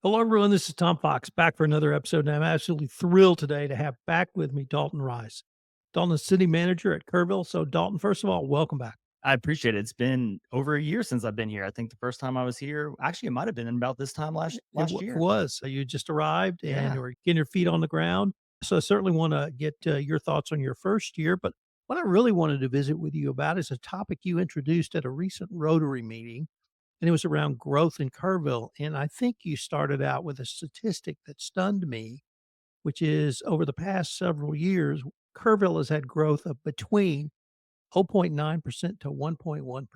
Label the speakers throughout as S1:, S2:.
S1: Hello, everyone. This is Tom Fox back for another episode, and I'm absolutely thrilled today to have back with me Dalton Rice. Dalton is City Manager at Kerrville. So, Dalton, first of all, welcome back.
S2: I appreciate it. It's been over a year since I've been here. I think the first time I was here, actually, it might have been about this time last
S1: It
S2: year.
S1: was. You just arrived and
S2: Yeah.
S1: were getting your feet on the ground. So, I certainly want to get your thoughts on your first year. But what I really wanted to visit with you about is a topic you introduced at a recent Rotary meeting, and it was around growth in Kerrville. And I think you started out with a statistic that stunned me, which is over the past several years, Kerrville has had growth of between 0.9% to 1.1%.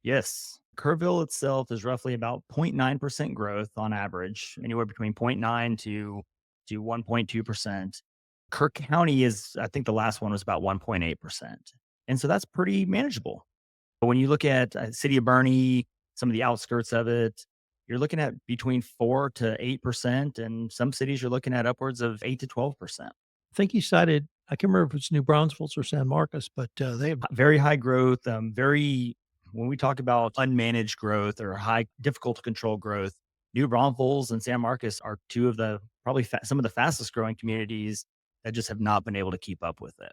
S2: Yes. Kerrville itself is roughly about 0.9% growth on average, anywhere between zero point 0.9 to 1.2%. Kirk County is, I think the last one was about 1.8%. And so that's pretty manageable. But when you look at city of Bernie, some of the outskirts of it, you're looking at between 4 to 8%. And some cities you're looking at upwards of 8 to 12%.
S1: I think you cited, I can't remember if it's New Braunfels or San Marcos, but they have,
S2: Very high growth, very when we talk about unmanaged growth or high difficult to control growth, New Braunfels and San Marcos are two of the probably some of the fastest growing communities that just have not been able to keep up with it.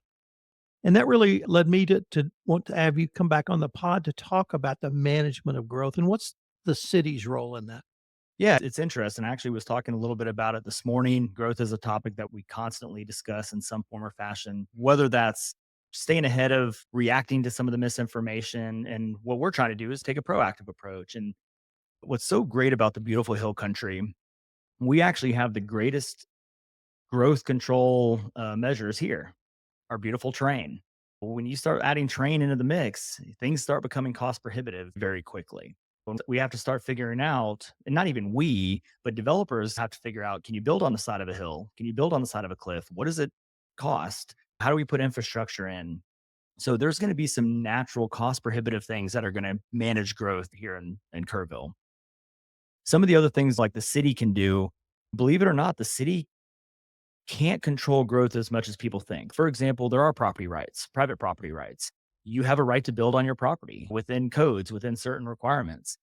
S1: and that really led me to want to have you come back on the pod to talk about the management of growth and what's the city's role in that.
S2: Yeah, it's interesting. I actually was talking a little bit about it this morning. Growth is a topic that we constantly discuss in some form or fashion, whether that's staying ahead of reacting to some of the misinformation. And what we're trying to do is take a proactive approach. And what's so great about the beautiful hill country, we actually have the greatest growth control measures here, our beautiful terrain. When you start adding terrain into the mix, things start becoming cost prohibitive very quickly. We have to start figuring out, and not even we, but developers have to figure out, can you build on the side of a hill? Can you build on the side of a cliff? What does it cost? How do we put infrastructure in? So there's going to be some natural cost prohibitive things that are going to manage growth here in Kerrville. Some of the other things like the city can do, believe it or not, the city can't control growth as much as people think. For example, there are property rights, private property rights. You have a right to build on your property within codes, within certain requirements.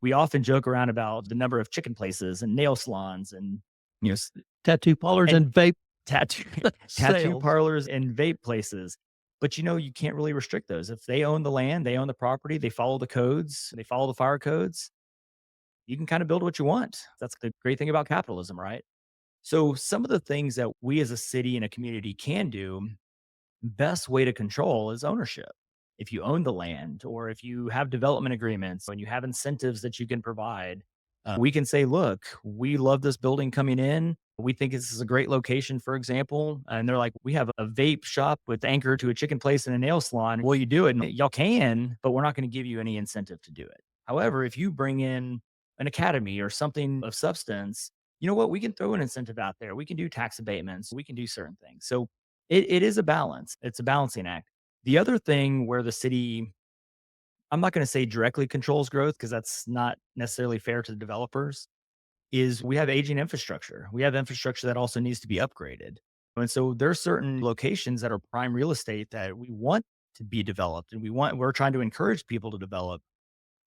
S2: We often joke around about the number of chicken places and nail salons and you know s-
S1: Tattoo parlors
S2: and
S1: and vape
S2: tattoo tattoo
S1: sales.
S2: parlors and vape places. But you can't really restrict those. If they own the land, they own the property, they follow the codes, they follow the fire codes, you can kind of build what you want. That's the great thing about capitalism, right? So some of the things that we as a city and a community can do, best way to control is ownership. If you own the land or if you have development agreements and you have incentives that you can provide, we can say, look, we love this building coming in. We think this is a great location, for example. And they're like, we have a vape shop with anchor to a chicken place and a nail salon. Will you do it? And y'all can, but we're not going to give you any incentive to do it. However, if you bring in an academy or something of substance, you know what? We can throw an incentive out there. We can do tax abatements. We can do certain things. So it is a balance. It's a balancing act. The other thing where the city, I'm not going to say directly controls growth because that's not necessarily fair to the developers, is we have aging infrastructure. We have infrastructure that also needs to be upgraded. And so there are certain locations that are prime real estate that we want to be developed and we're trying to encourage people to develop.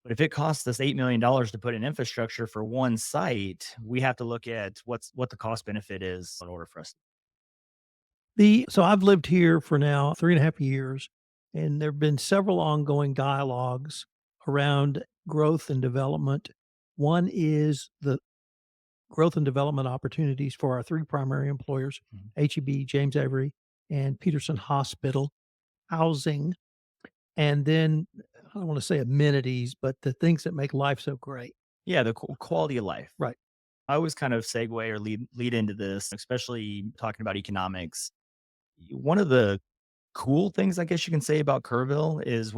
S2: But if it costs us $8 million to put in infrastructure for one site, we have to look at what the cost benefit is in order for us.
S1: So I've lived here for now 3.5 years, and there have been several ongoing dialogues around growth and development. One is the growth and development opportunities for our three primary employers,
S2: Mhm.
S1: HEB, James Avery, and Peterson Hospital, housing, and then I don't want to say amenities, but the things that make life so great.
S2: Yeah, the quality of life.
S1: Right.
S2: I always kind of segue or lead into this, especially talking about economics. One of the cool things I guess you can say about Kerrville is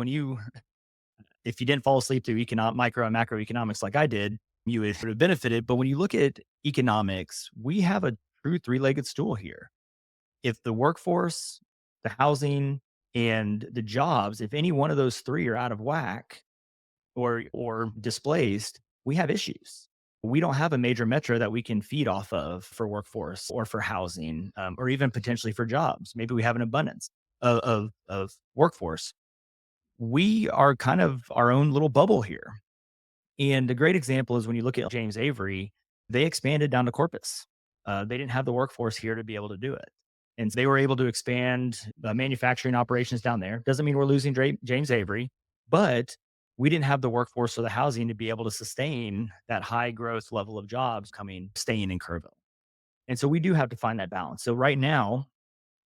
S2: if you didn't fall asleep through micro and macroeconomics like I did, you would have benefited. But when you look at economics, we have a true three-legged stool here. If the workforce, the housing, and the jobs, if any one of those three are out of whack or displaced, we have issues. We don't have a major metro that we can feed off of for workforce or for housing, or even potentially for jobs. Maybe we have an abundance of workforce. We are kind of our own little bubble here. And a great example is when you look at James Avery, they expanded down to Corpus. They didn't have the workforce here to be able to do it. And they were able to expand manufacturing operations down there. Doesn't mean we're losing James Avery, but we didn't have the workforce or the housing to be able to sustain that high growth level of jobs staying in Kerrville. And so we do have to find that balance. So right now,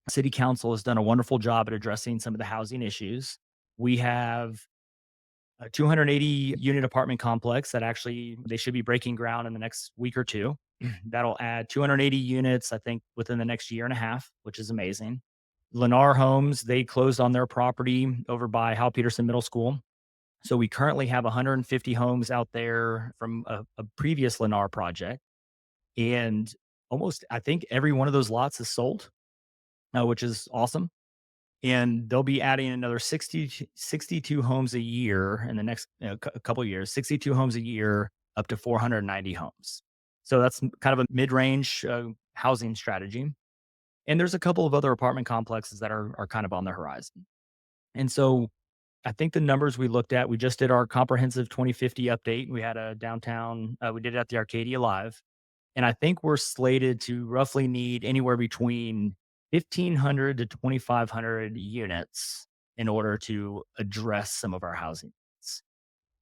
S2: City Council has done a wonderful job at addressing some of the housing issues. We have a 280 unit apartment complex that actually they should be breaking ground in the next week or two. That'll add 280 units, I think, within the next year and a half, which is amazing. Lennar Homes, they closed on their property over by Hal Peterson Middle School. So we currently have 150 homes out there from a previous Lennar project. And almost, I think every one of those lots is sold, which is awesome. And they'll be adding another 62 homes a year in the next couple of years, 62 homes a year, up to 490 homes. So that's kind of a mid-range housing strategy. And there's a couple of other apartment complexes that are kind of on the horizon. And so I think the numbers we looked at, we just did our comprehensive 2050 update. We had a downtown, we did it at the Arcadia Live. And I think we're slated to roughly need anywhere between 1,500 to 2,500 units in order to address some of our housing needs.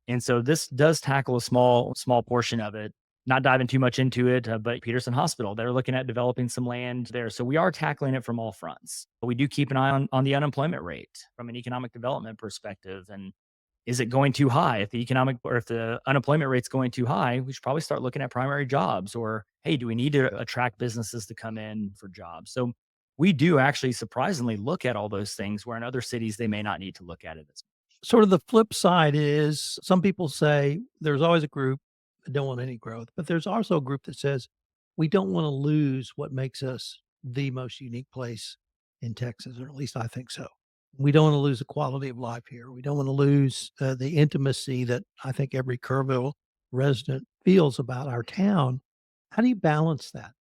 S2: And so this does tackle a small portion of it. Not diving too much into it, but Peterson Hospital, they're looking at developing some land there. So we are tackling it from all fronts. But we do keep an eye on the unemployment rate from an economic development perspective. And is it going too high? If the unemployment rate's going too high, we should probably start looking at primary jobs, or hey, do we need to attract businesses to come in for jobs? So we do actually surprisingly look at all those things where in other cities they may not need to look at it as much.
S1: Sort of the flip side is some people say there's always a group that don't want any growth, but there's also a group that says we don't want to lose what makes us the most unique place in Texas, or at least I think so. We don't want to lose the quality of life here. We don't want to lose the intimacy that I think every Kerrville resident feels about our town. How do you balance that?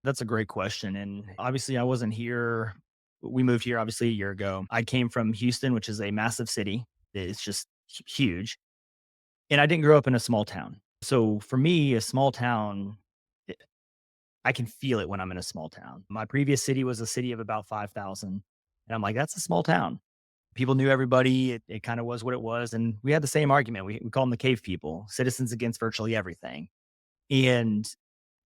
S2: That's a great question. And obviously, I wasn't here. We moved here obviously a year ago. I came from Houston, which is a massive city. It's just huge. And I didn't grow up in a small town. So for me, a small town, it- I can feel it when I'm in a small town. My previous city was a city of about 5,000. And I'm like, that's a small town. People knew everybody. It kind of was what it was. And we had the same argument. We call them the cave people, citizens against virtually everything. And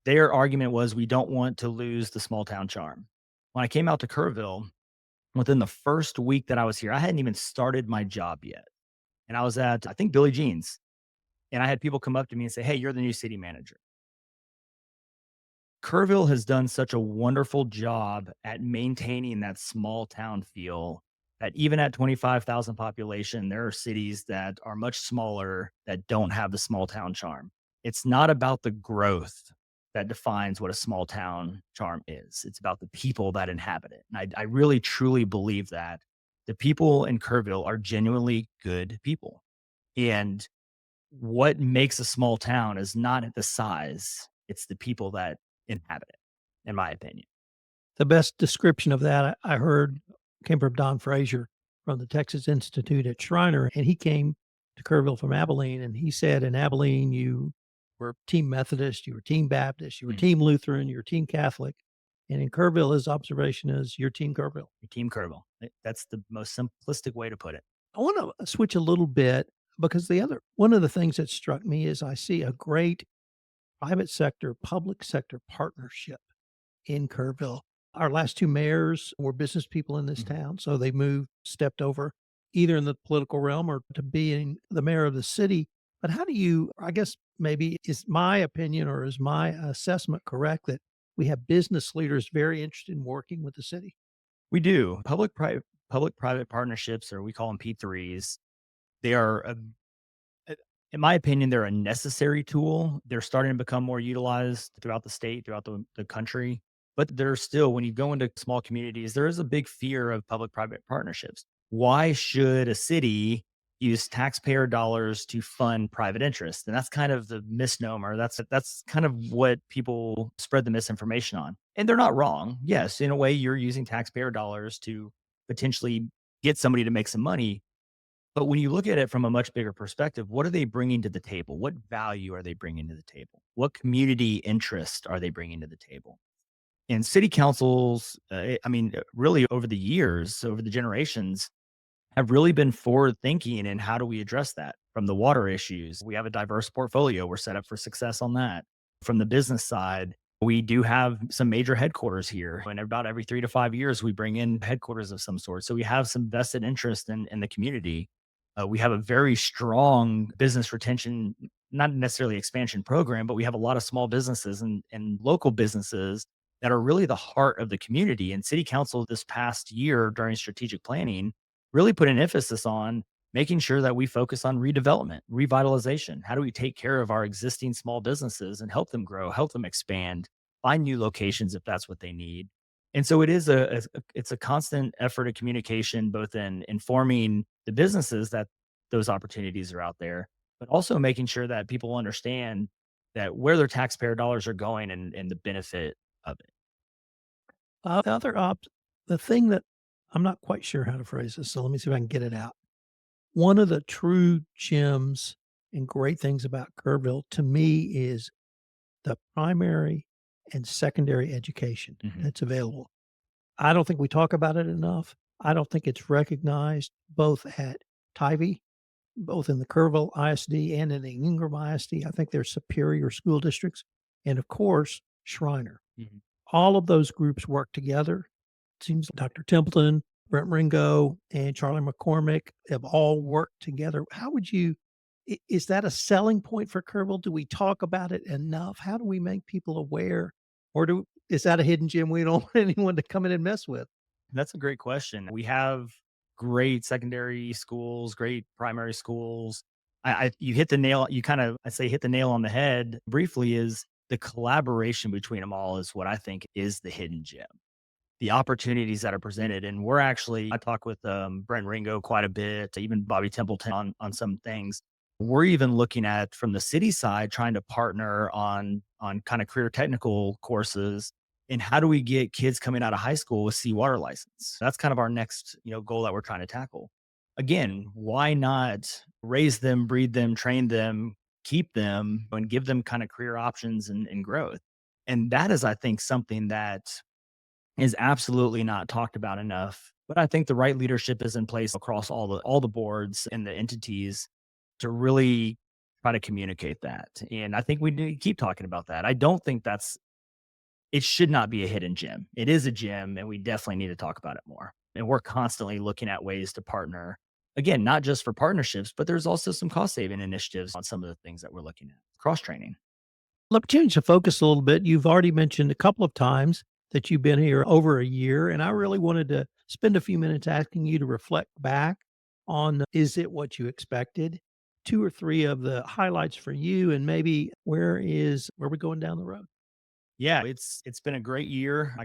S2: their argument was we don't want to lose the small town charm. When I came out to Kerrville, within the first week that I was here, I hadn't even started my job yet. And I was at, I think, Billy Jean's. And I had people come up to me and say, hey, you're the new city manager. Kerrville has done such a wonderful job at maintaining that small town feel that even at 25,000 population, there are cities that are much smaller that don't have the small town charm. It's not about the growth that defines what a small town charm is. It's about the people that inhabit it. And I really truly believe that the people in Kerrville are genuinely good people. And what makes a small town is not the size, it's the people that inhabit it, in my opinion.
S1: The best description of that I heard came from Don Frazier from the Texas Institute at Schreiner, and he came to Kerrville from Abilene, and he said, "In Abilene, you were Team Methodist, you were Team Baptist, you were
S2: Mm.
S1: Team Lutheran, you were Team Catholic, and in Kerrville, his observation is you're Team Kerrville."
S2: Team Kerrville. That's the most simplistic way to put it.
S1: I wanna switch a little bit because the other one of the things that struck me is I see a great private sector, public sector partnership in Kerrville. Our last 2 mayors were business people in this
S2: Mhm.
S1: town, so they stepped over either in the political realm or to being the mayor of the city. But how do you I guess maybe is my opinion or is my assessment correct that we have business leaders very interested in working with the city?
S2: We do. Public private partnerships, or we call them P3s. They are uh, in my opinion, they're a necessary tool. They're starting to become more utilized throughout the state, throughout the country. But there's still, when you go into small communities, there is a big fear of public private partnerships. Why should a city use taxpayer dollars to fund private interests? And that's kind of the misnomer. That's kind of what people spread the misinformation on. And they're not wrong. Yes, in a way, you're using taxpayer dollars to potentially get somebody to make some money, But when you look at it from a much bigger perspective, what are they bringing to the table? What value are they bringing to the table? What community interest are they bringing to the table? And city councils, really over the years, over the generations, have really been forward thinking in how do we address that from the water issues. We have a diverse portfolio. We're set up for success on that. From the business side, we do have some major headquarters here. And about every 3 to 5 years, we bring in headquarters of some sort. So we have some vested interest in the community. We have a very strong business retention, not necessarily expansion program, but we have a lot of small businesses and local businesses that are really the heart of the community. And city council this past year during strategic planning really put an emphasis on making sure that we focus on redevelopment, revitalization. How do we take care of our existing small businesses and help them grow, help them expand, find new locations if that's what they need? And so it is it's a constant effort of communication, both in informing the businesses that those opportunities are out there, but also making sure that people understand that where their taxpayer dollars are going and the benefit of it.
S1: The other the thing that I'm not quite sure how to phrase this, so let me see if I can get it out. One of the true gems and great things about Kerrville to me is the primary and secondary education
S2: Mhm.
S1: that's available. I don't think we talk about it enough. I don't think it's recognized both at Tivy, both in the Kerrville ISD and in the Ingram ISD. I think they're superior school districts. And of course, Shriner.
S2: Mhm.
S1: All of those groups work together. It seems Dr. Templeton, Brent Ringo, and Charlie McCormick have all worked together. How would you is that a selling point for Kerrville? Do we talk about it enough? How do we make people aware? Or do is that a hidden gem we don't want anyone to come in and mess with?
S2: That's a great question. We have great secondary schools, great primary schools. I you hit the nail. You kind of I say hit the nail on the head briefly. Is the collaboration between them all is what I think is the hidden gem. The opportunities that are presented, and we're actually I talk with Brent Ringo quite a bit, even Bobby Templeton on some things. We're even looking at from the city side trying to partner on kind of career technical courses and how do we get kids coming out of high school with seawater license? That's kind of our next, goal that we're trying to tackle. Again, why not raise them, breed them, train them, keep them, and give them kind of career options and growth? And that is, I think, something that is absolutely not talked about enough. But I think the right leadership is in place across all the boards and the entities to really try to communicate that. And I think we need to keep talking about that. I don't think it should not be a hidden gem. It is a gem, and we definitely need to talk about it more. And we're constantly looking at ways to partner. Again, not just for partnerships, but there's also some cost saving initiatives on some of the things that we're looking at. Cross training.
S1: Look, change the focus a little bit. You've already mentioned a couple of times that you've been here over a year, and I really wanted to spend a few minutes asking you to reflect back on is it what you expected? 2 or 3 of the highlights for you and maybe where we going down the road?
S2: Yeah, it's been a great year. I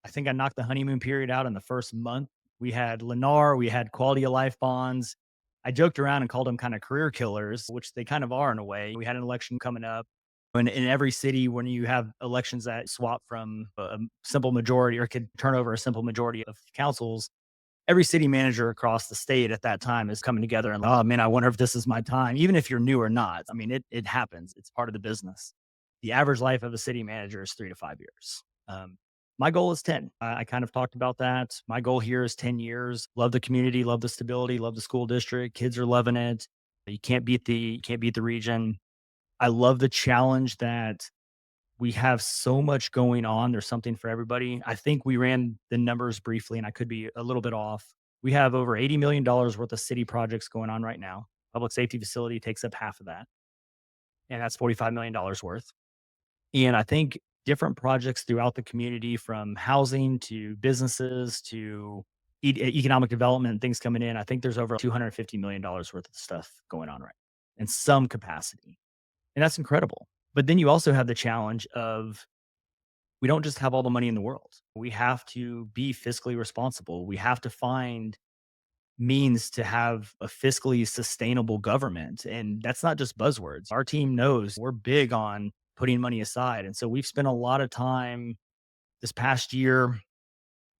S2: think I knocked the honeymoon period out in the first month. We had Lennar, we had quality of life bonds. I joked around and called them kind of career killers, which they kind of are in a way. We had an election coming up. And in every city, when you have elections that swap from a simple majority or could turn over a simple majority of councils, every city manager across the state at that time is coming together and, oh man, I wonder if this is my time, even if you're new or not. I mean, it happens. It's part of the business. The average life of a city manager is 3 to 5 years. My goal is 10. I kind of talked about that. My goal here is 10 years. Love the community, love the stability, love the school district. Kids are loving it. You can't beat the region. I love the challenge that we have so much going on. There's something for everybody. I think we ran the numbers briefly and I could be a little bit off. We have over $80 million worth of city projects going on right now. Public safety facility takes up half of that. And that's $45 million worth. And I think different projects throughout the community from housing to businesses to economic development and things coming in. I think there's over $250 million worth of stuff going on right now in some capacity. And that's incredible. But then you also have the challenge of we don't just have all the money in the world. We have to be fiscally responsible. We have to find means to have a fiscally sustainable government. And that's not just buzzwords. Our team knows we're big on putting money aside. And so we've spent a lot of time this past year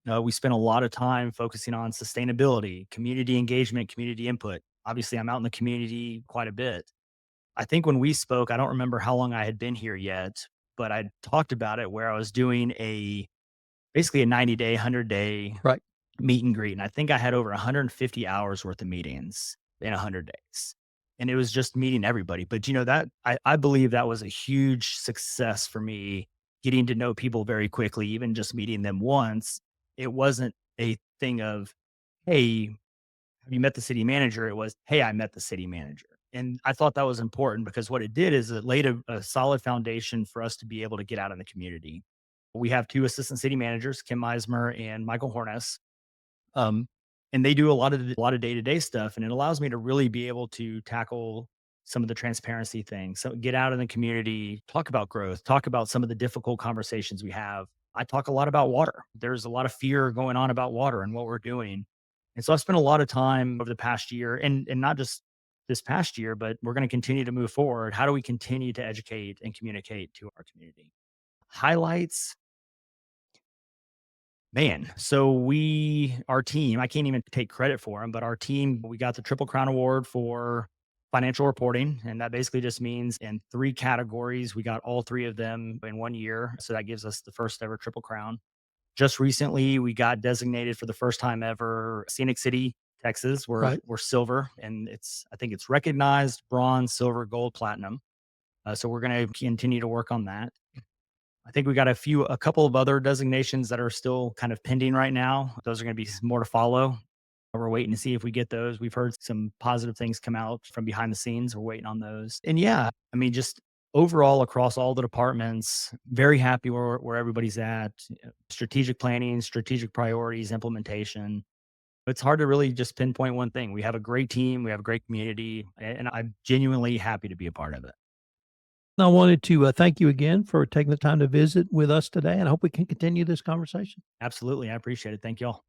S2: We spent a lot of time focusing on sustainability, community engagement, community input. Obviously, I'm out in the community quite a bit. I think when we spoke, I don't remember how long I had been here yet, but I talked about it where I was doing a basically a 90-day, 100-day
S1: Right.
S2: meet and greet. And I think I had over 150 hours worth of meetings in 100 days. And it was just meeting everybody. But that I believe that was a huge success for me, getting to know people very quickly, even just meeting them once. It wasn't a thing of, hey, have you met the city manager? It was, hey, I met the city manager. And I thought that was important because what it did is it laid a solid foundation for us to be able to get out in the community. We have two assistant city managers, Kim Meismer and Michael Horness, um, and they do a lot of day to day stuff, and it allows me to really be able to tackle some of the transparency things. So get out in the community, talk about growth, talk about some of the difficult conversations we have. I talk a lot about water. There's a lot of fear going on about water and what we're doing, and so I've spent a lot of time over the past year, and not just this past year, but we're going to continue to move forward. How do we continue to educate and communicate to our community? Highlights. Man, so our team, I can't even take credit for them, but our team, we got the Triple Crown Award for financial reporting. And that basically just means in three categories, we got all three of them in 1 year. So that gives us the first ever Triple Crown. Just recently, we got designated for the first time ever Scenic City, Texas. We're,
S1: Right.
S2: we're silver, and I think it's recognized bronze, silver, gold, platinum. So we're going to continue to work on that. I think we got a couple of other designations that are still kind of pending right now. Those are going to be more to follow. We're waiting to see if we get those. We've heard some positive things come out from behind the scenes. We're waiting on those. And yeah, I mean, just overall across all the departments, very happy where everybody's at. Strategic planning, strategic priorities, implementation. It's hard to really just pinpoint one thing. We have a great team, we have a great community, and I'm genuinely happy to be a part of it.
S1: I wanted to thank you again for taking the time to visit with us today, and I hope we can continue this conversation.
S2: Absolutely. I appreciate it. Thank y'all.